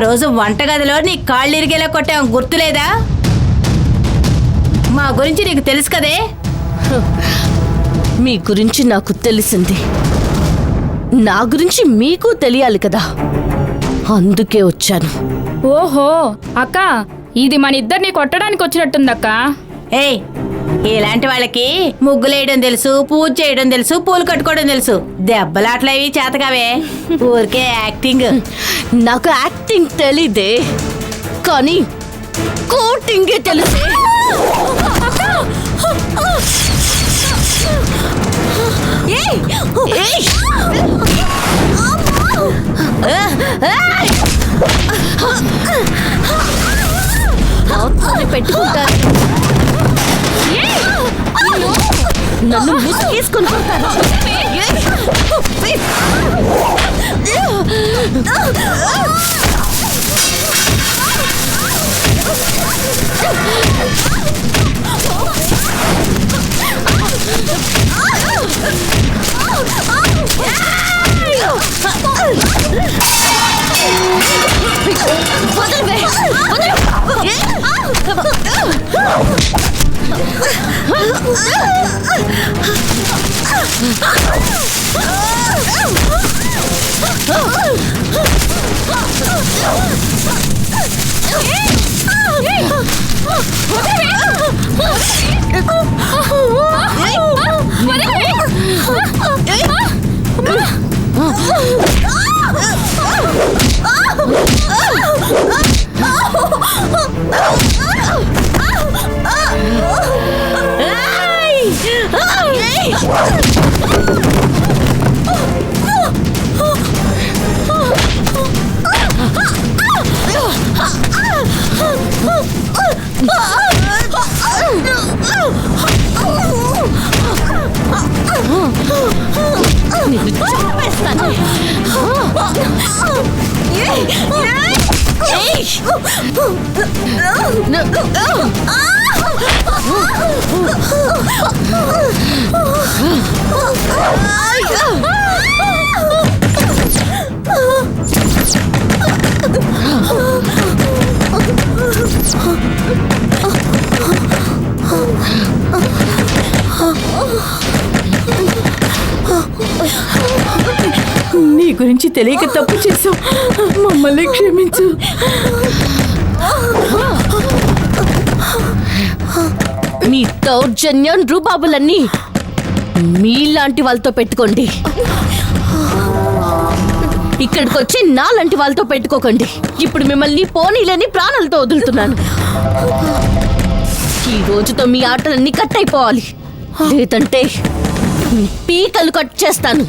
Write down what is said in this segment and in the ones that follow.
రోజు వంటగదిలో నీ కాళ్ళు ఇరిగేలా కొట్టాం, గుర్తులేదా? మా గురించి నీకు తెలుసు కదే. మీ గురించి నాకు తెలిసింది, నా గురించి మీకు తెలియాలి కదా, అందుకే వచ్చాను. ఓహో అక్క, ఇది మన ఇద్దరిని కొట్టడానికి వచ్చినట్టుందక్క. ఏయ్, ఇలాంటి వాళ్ళకి ముగ్గులేయడం తెలుసు, పూజ చేయడం తెలుసు, పూలు కట్టుకోవడం తెలుసు. దెబ్బలాట్లవి చేతకావే, ఊరికే యాక్టింగ్. నాకు యాక్టింగ్ తెలీదే, కానీ కోటింగే తెలుసే. పెట్టుకుంటారు, నన్ను ముసుగేసుకొని పోతాను. నీ గురించి తెలియక తప్పు చేసావు, మమ్మల్ని క్షమించు. మీ దౌర్జన్యం రూబాబులన్నీ మీలాంటి వాళ్ళతో పెట్టుకోండి, ఇక్కడికి వచ్చి నాలాంటి వాళ్ళతో పెట్టుకోకండి. ఇప్పుడు మిమ్మల్ని పోనీలేని ప్రాణాలతో వదులుతున్నాను. ఈ రోజుతో మీ ఆటలన్నీ కట్ అయిపోవాలి, లేదంటే మీ పీకలు కట్ చేస్తాను.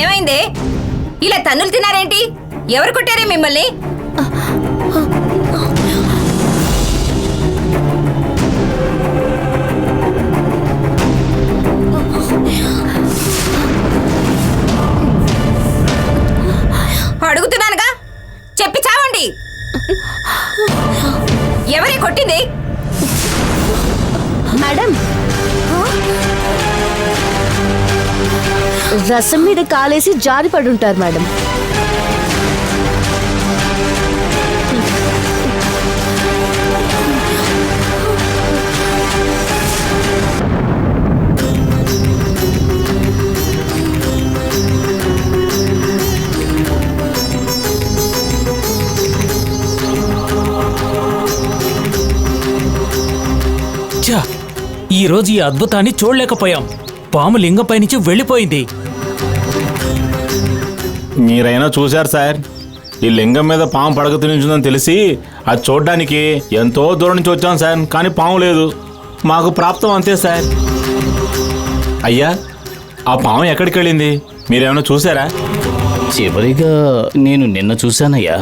ఏమైంది? ఇలా తన్నులు తిన్నారేంటి? ఎవరు కొట్టారే మిమ్మల్ని? అడుగుతున్నానుగా, చెప్పి చావండి. ఎవరే కొట్టింది? మేడం, రసం మీద కాలేసి జారిపడి ఉంటారు మేడం. ఈరోజు ఈ అద్భుతాన్ని చూడలేకపోయాం. పాము లింగంపై నుంచి వెళ్ళిపోయింది. మీరైనా చూశారు సార్, ఈ లింగం మీద పాము పడక తినించుందని తెలిసి అది చూడడానికి ఎంతో దూరం నుంచి వచ్చాం సార్, కానీ పాము లేదు. మాకు ప్రాప్తం అంతే సార్. అయ్యా, ఆ పాము ఎక్కడికి వెళ్ళింది? మీరేమైనా చూసారా? చివరిగా నేను నిన్న చూశానయ్యా.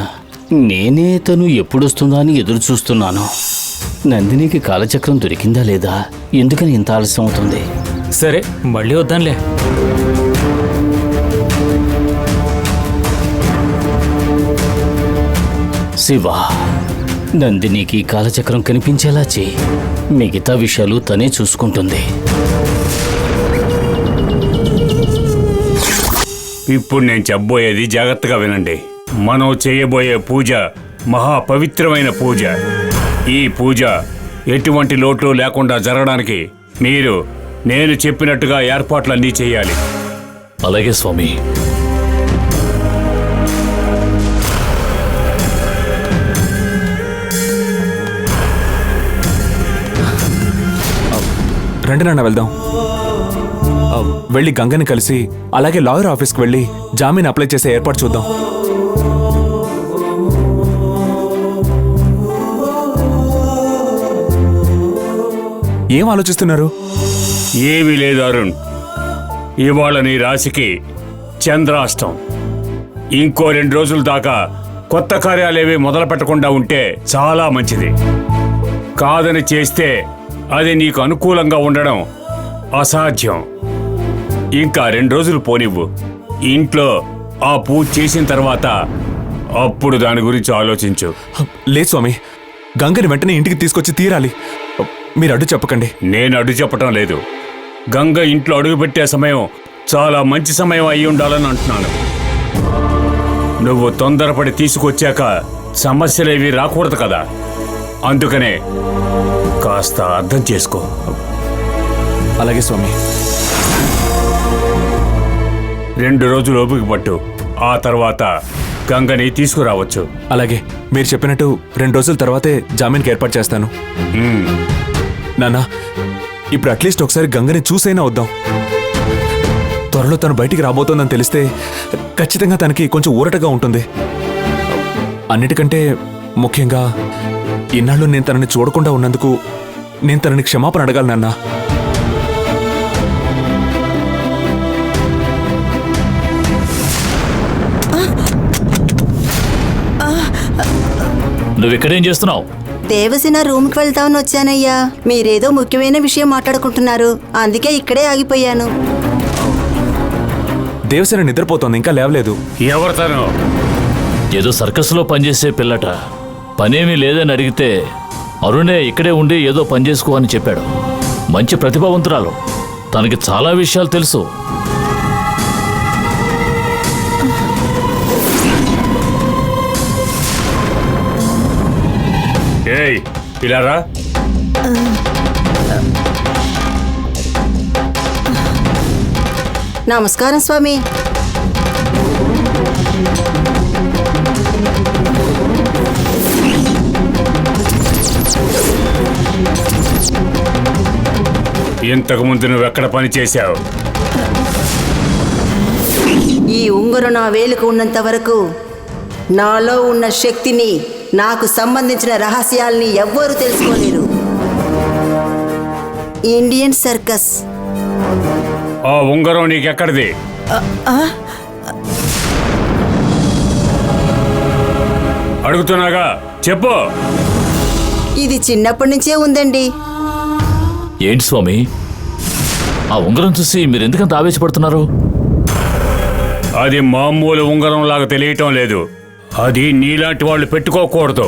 నేనే తను ఎప్పుడొస్తుందా అని ఎదురు చూస్తున్నాను. నందినికి కాలచక్రం దొరికిందా లేదా? ఎందుకని ఇంత ఆలస్యం అవుతుంది? సరే మళ్ళీ వద్దాంలే. శివ, నందినికి కాలచక్రం కనిపించేలా చేయి. మిగతా విషయాలు తనే చూసుకుంటుంది. ఇప్పుడు నేను చెప్పబోయేది జాగ్రత్తగా వినండి. మనం చేయబోయే పూజ మహా పవిత్రమైన పూజ. ఈ పూజ ఎటువంటి లోటు లేకుండా జరగడానికి మీరు నేను చెప్పినట్టుగా ఏర్పాట్లన్నీ చేయాలి. అలాగే స్వామి. రండి నాన్న వెళ్దాం. వెళ్ళి గంగని కలిసి అలాగే లాయర్ ఆఫీస్కి వెళ్ళి జామీన్ అప్లై చేసే ఏర్పాటు చూద్దాం. ఏం ఆలోచిస్తున్నారు? ఏమీ లేదు అరుణ్. ఇవాళ నీ రాశికి చంద్రాష్టం. ఇంకో 2 రోజుల దాకా కొత్త కార్యాలేవి మొదలు పెట్టకుండా ఉంటే చాలా మంచిది. కాదని చేస్తే అది నీకు అనుకూలంగా ఉండడం అసాధ్యం. ఇంకా 2 రోజులు పోనివ్వు. ఇంట్లో ఆ పూజ చేసిన తర్వాత అప్పుడు దాని గురించి ఆలోచించు. లేదు స్వామి, గంగని వెంటనే ఇంటికి తీసుకొచ్చి తీరాలి. మీరు అడ్డు చెప్పకండి. నేను అడ్డు చెప్పటం లేదు. గంగ ఇంట్లో అడుగుపెట్టే సమయం చాలా మంచి సమయం అయి ఉండాలని అంటున్నాను. నువ్వు తొందరపడి తీసుకొచ్చాక సమస్యలేవి రాకూడదు కదా. అందుకనే కాస్త అర్థం చేసుకో. అలాగే స్వామి. 2 రోజులు ఓపిక పట్టు. ఆ తర్వాత గంగని తీసుకురావచ్చు. అలాగే మీరు చెప్పినట్టు 2 రోజుల తర్వాతే జామీన్కి ఏర్పాటు చేస్తాను. నాన్న, ఇప్పుడు అట్లీస్ట్ ఒకసారి గంగని చూసైనా వద్దాం. త్వరలో తను బయటికి రాబోతోందని తెలిస్తే ఖచ్చితంగా తనకి కొంచెం ఊరటగా ఉంటుంది. అన్నిటికంటే ముఖ్యంగా ఇన్నాళ్ళు నేను తనని చూడకుండా ఉన్నందుకు నేను తనని క్షమాపణ అడగాలి నాన్న. నువ్వు ఇక్కడేం చేస్తున్నావు? దేవసేన రూమ్కి వెళ్తామని వచ్చానయ్యా. మీరేదో ముఖ్యమైన విషయం మాట్లాడుకుంటున్నారు, అందుకే ఇక్కడే ఆగిపోయాను. దేవసేన నిద్రపోతోంది, ఇంకా లేవలేదు. ఎవరు తను? ఏదో సర్కస్లో పనిచేసే పిల్లట. పనేమీ లేదని అడిగితే అరుణే ఇక్కడే ఉండి ఏదో పని చేసుకో అని చెప్పాడు. మంచి ప్రతిభావంతురాలు, తనకి చాలా విషయాలు తెలుసు. ఏయ్, ఇలా రా. నమస్కారం స్వామి. ఇంతకు ముందు నువ్వెక్కడ పని చేశావు? ఈ ఉంగరం నా వేలుకు ఉన్నంత వరకు నాలో ఉన్న శక్తిని, నాకు సంబంధించిన రహస్యాల్ని ఎవ్వరూ తెలుసుకోలేరు. Indian circus. ఆ ఉంగరం నీకెక్కడిది? అడుగుతున్నాగా, చెప్పు. ఇది చిన్నప్పటి నుంచే ఉందండి. ఏంటి స్వామి, ఆ ఉంగరం చూసి మీరు ఎందుకంత ఆవేశపడుతున్నారు? అది మామూలు ఉంగరం లాగా తెలియటం లేదు. అది నీలాంటి వాళ్ళు పెట్టుకోకూడదు.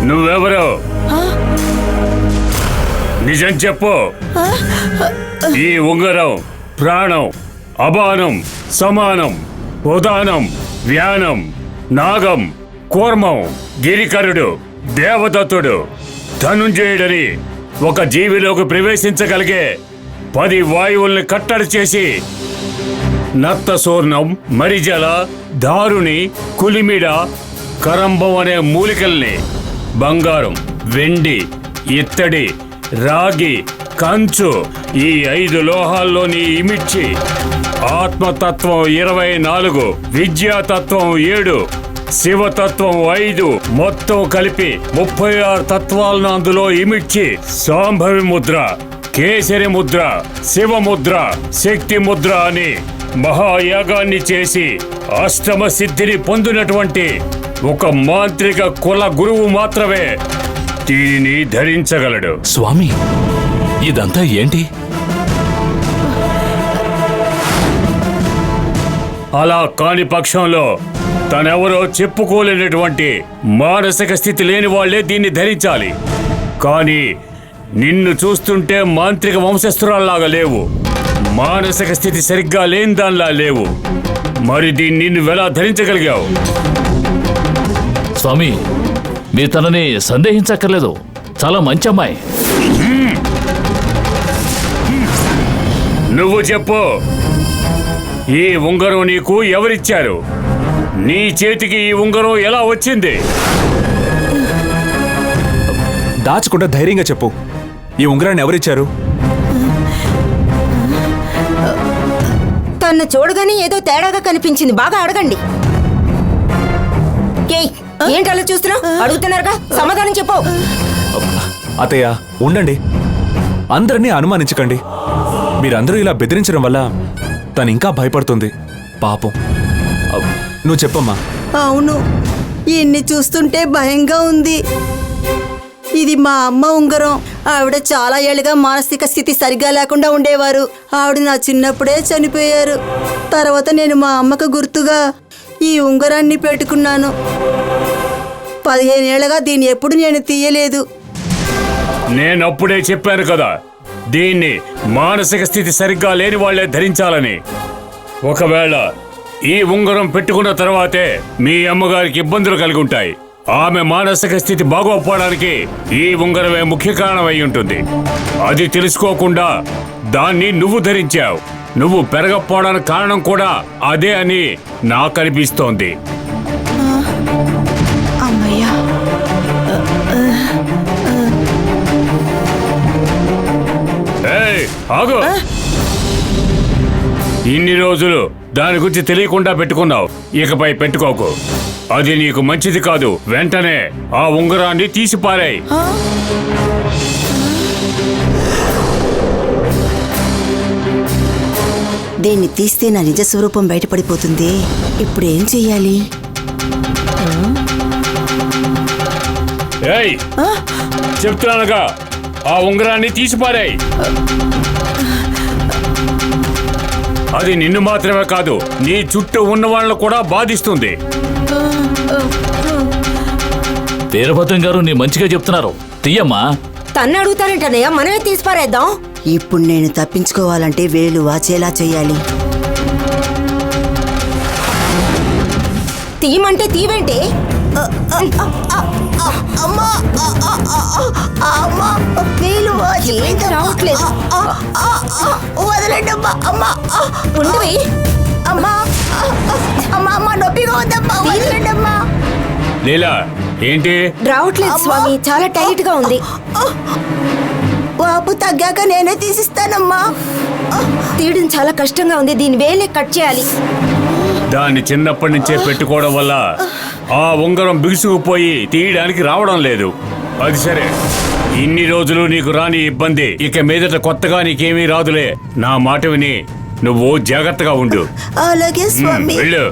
నువ్వెవరు? నిజం చెప్పు. ఈ ఉంగరం ప్రాణం, అబానం, సమానం, ఉదానం, వ్యానం, నాగం, కూర్మం, గిరికరుడు, దేవదత్తుడు, ధనుంజయుడని ఒక జీవిలోకి ప్రవేశించగలిగే 10 వాయువుల్ని కట్టడి చేసి నత్తసూర్ణం, మరిజల, దారుని, కులిమిడ, కరంబం అనే మూలికల్ని బంగారం, వెండి, ఇత్తడి, రాగి, కంచు ఈ 5 లోహాల్లోని ఇమిడ్చి ఆత్మతత్వం 24, విద్యాతత్వం 7, శివతత్వం 5 మొత్తం కలిపి 36 తత్వాలను అందులో ఇమిడ్చి సాంభవి ముద్ర కేసరి ముద్ర, శివముద్ర, శక్తి ముద్ర అని మహాయాగాన్ని చేసి అష్టమ సిద్ధిని పొందినటువంటి ఒక మాంత్రిక కుల గురువు మాత్రమే దీనిని ధరించగలడు. స్వామి, ఇదంతా ఏంటి? అలా కాని పక్షంలో తనెవరో చెప్పుకోలేనటువంటి మానసిక స్థితి లేని వాళ్లే దీన్ని ధరించాలి. కానీ నిన్ను చూస్తుంటే మాంత్రిక వంశస్థురాల్లాగా లేవు, మానసిక స్థితి సరిగ్గా లేని దానిలా లేవు. మరి దీన్ని నువ్వెలా ధరించగలిగావు? స్వామి, మీరు తనని సందేహించక్కర్లేదు. చాలా మంచి అమ్మాయి. నువ్వు చెప్పు, ఈ ఉంగరం నీకు ఎవరిచ్చారు? నీ చేతికి ఈ ఉంగరం ఎలా వచ్చింది? దాచకుండా ధైర్యంగా చెప్పు, ఈ ఉంగరాన్ని ఎవరిచ్చారు? తన్ను చూడగానే ఏదో తేడాగా కనిపించింది, బాగా అడగండి. ఏయ్, ఏంటి అలా చూస్తున్నావు? అడుగుతున్నారుగా, సమాధానం చెప్పు. అత్తయ్య ఉండండి, అందరినీ అనుమానించకండి. మీరందరూ ఇలా బెదిరించడం వల్ల తను ఇంకా భయపడుతుంది. పాపం. నువ్వు చెప్పమ్మా. అవును, ఇన్ని చూస్తుంటే భయంగా ఉంది. ఇది మా అమ్మ ఉంగరం. ఆవిడ చాలా ఏళ్ళుగా మానసిక స్థితి సరిగ్గా లేకుండా ఉండేవారు. ఆవిడ నా చిన్నప్పుడే చనిపోయారు. తర్వాత నేను మా అమ్మకు గుర్తుగా ఈ ఉంగరాన్ని పెట్టుకున్నాను. 15 ఏళ్ళగా దీన్ని ఎప్పుడు నేను తీయలేదు. నేనప్పుడే చెప్పాను కదా, దీన్ని మానసిక స్థితి సరిగ్గా లేని వాళ్లే ధరించాలని. ఒకవేళ ఈ ఉంగరం పెట్టుకున్న తర్వాతే మీ అమ్మగారికి ఇబ్బందులు కలిగి ఉంటాయి. ఆమె మానసిక స్థితి బాగోపోవడానికి ఈ ఉంగరమే ముఖ్య కారణం అయి ఉంటుంది. అది తెలుసుకోకుండా దాన్ని నువ్వు ధరించావు. నువ్వు పెరగకపోవడానికి కారణం కూడా అదే అని నాకు అనిపిస్తోంది. అమ్మయ్యా, ఏయ్, ఆగు! ఇన్ని రోజులు దాని గురించి తెలియకుండా పెట్టుకున్నావు, ఇకపై పెట్టుకోకు. అది నీకు మంచిది కాదు. వెంటనే ఆ ఉంగరాన్ని తీసి పారేయ్. దీన్ని తీస్తే నా నిజ స్వరూపం బయటపడిపోతుంది. ఇప్పుడు ఏం చెయ్యాలి? ఏయ్, చెప్తున్నానుగా, ఆ ఉంగరాన్ని తీసి పారేయ్. అది నిన్ను మాత్రమే కాదు, నీ చుట్టూ ఉన్న వాళ్ళను కూడా బాధిస్తుంది. వీరభద్రం గారు నీ మంచిగా చెప్తున్నారు, తీయమ్మా. తన్ను అడుగుతానంటనయ్యా, మనమే తీసి పారేద్దాం. ఇప్పుడు నేను తప్పించుకోవాలంటే వేలు వాచేలా చెయ్యాలి. తీయమంటే తీవేంటి? ఏంటి రావట్లేదు? ఉండవి. లీలా, ఏంటి రావట్లేదు స్వామి, చాలా టైట్ గా ఉంది. వాపు తగ్గాక నేనే తీసిస్తానమ్మా. తీయడం చాలా కష్టంగా ఉంది, దీని వేలే కట్ చేయాలి. దాన్ని చిన్నప్పటి నుంచే పెట్టుకోవడం వల్ల ఆ ఉంగరం బిగుసుకుపోయి తీయడానికి రావడం లేదు. అది సరే, ఇన్ని రోజులు నీకు రాని ఇబ్బంది ఇక మీదట కొత్తగా నీకేమీ రాదులే. నా మాట విని నువ్వు జాగ్రత్తగా ఉండు. అలాగే స్వామి. వెళ్ళు.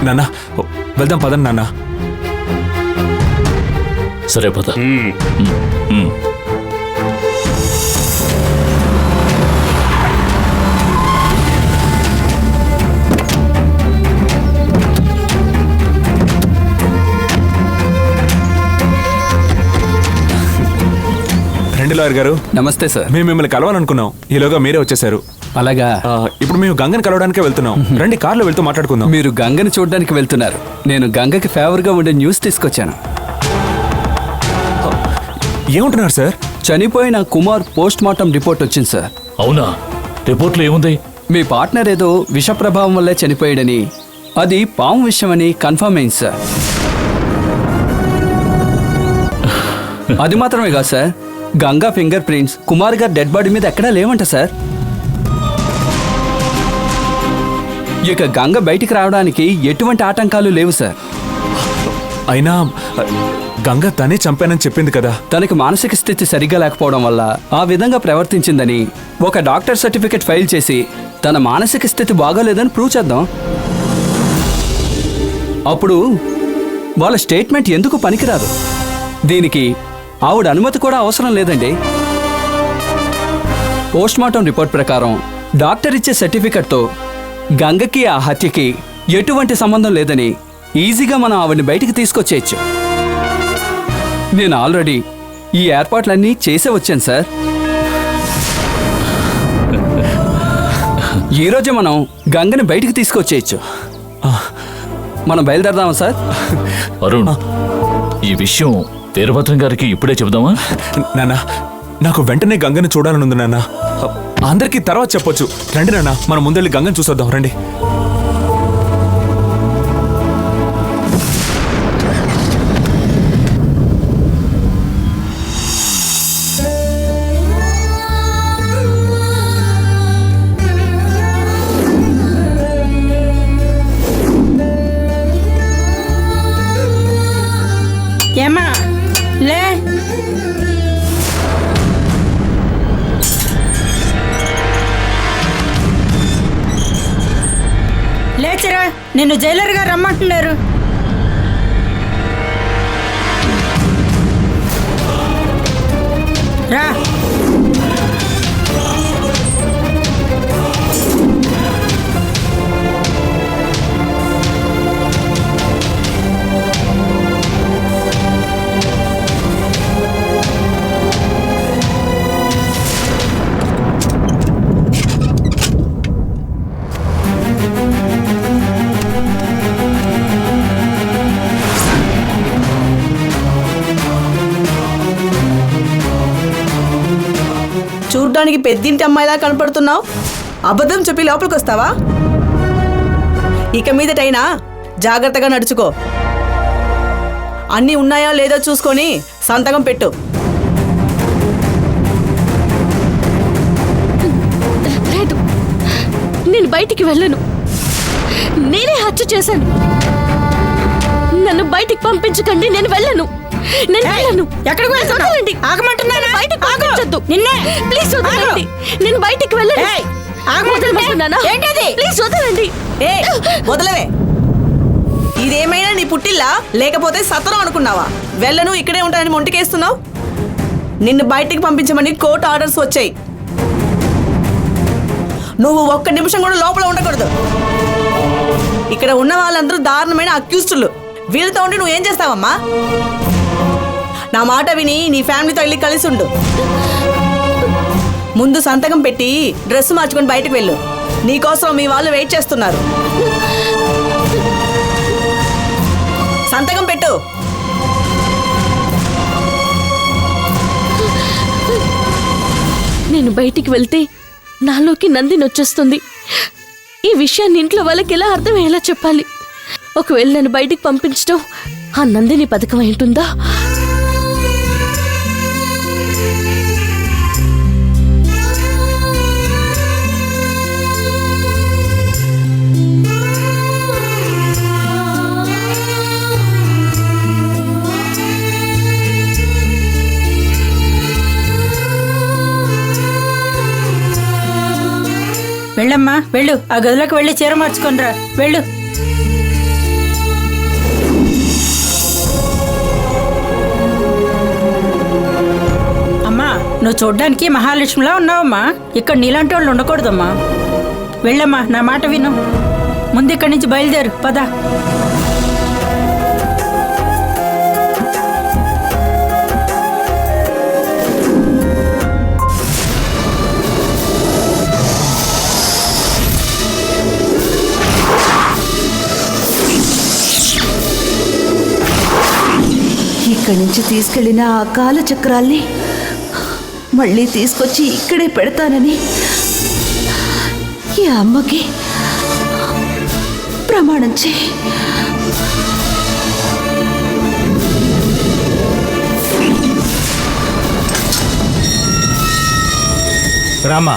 నాన్న, వెళ్దాం పదండి నాన్న. సరే పద. రండి లాయర్ గారు. నమస్తే సార్. మేము మిమ్మల్ని కలవాలనుకున్నాం, ఈలోగా మీరే వచ్చేసారు. అలాగా? ఇప్పుడు మేము గంగని కలవడానికే వెళ్తున్నాం. రండి, కార్లో వెళ్తూ మాట్లాడుకుందాం. మీరు గంగని చూడడానికి వెళ్తున్నారు. నేను గంగకి ఫేవర్ గా ఉండే న్యూస్ తీసుకొచ్చాను. ఏమంటున్నారు సార్? చనిపోయిన కుమార్ పోస్ట్ మార్టం రిపోర్ట్ వచ్చింది సార్. అవునా? రిపోర్ట్లో ఏముంది? మీ పార్ట్నర్ ఏదో విష ప్రభావం వల్లే చనిపోయాడని, అది పాము విషయమని కన్ఫర్మ్ అయింది సార్. అది మాత్రమే కాదు sir, Ganga finger prints Kumar గారి డెడ్ బాడీ మీద ఎక్కడా లేవంట సార్. ఇక గంగ బయటికి రావడానికి ఎటువంటి ఆటంకాలు లేవు సార్. అయినా గంగ తనే చంపానని చెప్పింది కదా. తనకి మానసిక స్థితి సరిగ్గా లేకపోవడం వల్ల ఆ విధంగా ప్రవర్తించిందని ఒక డాక్టర్ సర్టిఫికెట్ ఫైల్ చేసి తన మానసిక స్థితి బాగాలేదని ప్రూవ్ చేద్దాం. అప్పుడు వాళ్ళ స్టేట్మెంట్ ఎందుకు పనికిరాదు. దీనికి ఆవిడ అనుమతి కూడా అవసరం లేదండి. పోస్ట్మార్టం రిపోర్ట్ ప్రకారం డాక్టర్ ఇచ్చే సర్టిఫికెట్తో గంగకి ఆ హత్యకి ఎటువంటి సంబంధం లేదని ఈజీగా మనం ఆవిడని బయటికి తీసుకొచ్చేయచ్చు. నేను ఆల్రెడీ ఈ ఏర్పాట్లన్నీ చేసే వచ్చాను సార్. ఈరోజే మనం గంగని బయటికి తీసుకొచ్చేయచ్చు. మనం బయలుదేరదామా సార్? అరుణ్, ఈ విషయం వీరభద్రం గారికి ఇప్పుడే చెబుదామా? నాన్న, నాకు వెంటనే గంగని చూడాలనుంది నాన్న. అందరికీ తర్వాత చెప్పొచ్చు. రండి నాన్న, మనం ముందెళ్ళి గంగని చూసొద్దాం. రండి. ఏమా లే, లేచరా, నిన్ను జైలర్ గారు రమ్మంటున్నారు. రా. చూడ్డానికి పెద్దింటి అమ్మాయిలా కనపడుతున్నావు. అబద్ధం చెప్పి లోపలికి వస్తావా? ఇక మీదటైనా జాగ్రత్తగా నడుచుకో. అన్నీ ఉన్నాయో లేదో చూసుకొని సంతకం పెట్టు. లేదు, నేను బయటికి వెళ్ళను. నేనే హత్య చేశాను. నన్ను బయటికి పంపించకండి. నేను వెళ్ళను. ఎక్కడికి వెళ్తున్నావు? ఆగమంటున్నాను. బయటికి పంపించొద్దు. నిన్నే ప్లీజ్ వదలండి. నేను బయటికి వెళ్ళను. వదలమంటున్నానా? ప్లీజ్ వదలండి. వదలవే. ఇదేమైనా నీ పుట్టిల్లా లేకపోతే సత్రం అనుకున్నావా? వెళ్ళను, ఇక్కడే ఉంటానని మొంటికేస్తున్నావు. నిన్ను బయటికి పంపించమని కోర్టు ఆర్డర్స్ వచ్చాయి. నువ్వు ఒక్క నిమిషం కూడా లోపల ఉండకూడదు. ఇక్కడ ఉన్న వాళ్ళందరూ దారుణమైన అక్యూస్టులు. వీళ్ళతో ఉండి నువ్వేం చేస్తావమ్మా? నా మాట విని నీ ఫ్యామిలీతో వెళ్ళి కలిసి ఉండు. ముందు సంతకం పెట్టి డ్రెస్ మార్చుకొని బయటకు వెళ్ళు. నీకోసం మీ వాళ్ళు వెయిట్ చేస్తున్నారు. సంతకం పెట్టు. నేను బయటికి వెళ్తే నాలోకి నందిని వచ్చేస్తుంది. ఈ విషయాన్ని ఇంట్లో వాళ్ళకి ఎలా అర్థమయ్యేలా చెప్పాలి? ఒకవేళ నన్ను బయటికి పంపించడం ఆ నందిని పథకం ఏంటుందా? వెళ్ళమ్మా, వెళ్ళు. ఆ గదిలోకి వెళ్ళి చీర మార్చుకొని రా. వెళ్ళు. అమ్మా, నువ్వు చూడ్డానికి మహాలక్ష్మిలా ఉన్నావమ్మా. ఇక్కడ నీలాంటి వాళ్ళు ఉండకూడదమ్మా. వెళ్ళమ్మా, నా మాట విను. ముందు ఇక్కడి నుంచి బయలుదేరు. పద. ఇక్కడి నుంచి తీసుకెళ్లిన ఆ కాలచక్రాల్ని మళ్ళీ తీసుకొచ్చి ఇక్కడే పెడతానని ఈ అమ్మకి ప్రమాణం చేయి. రామా,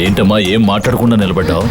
ఏంటమ్మా ఏం మాట్లాడకుండా నిలబడ్డావు?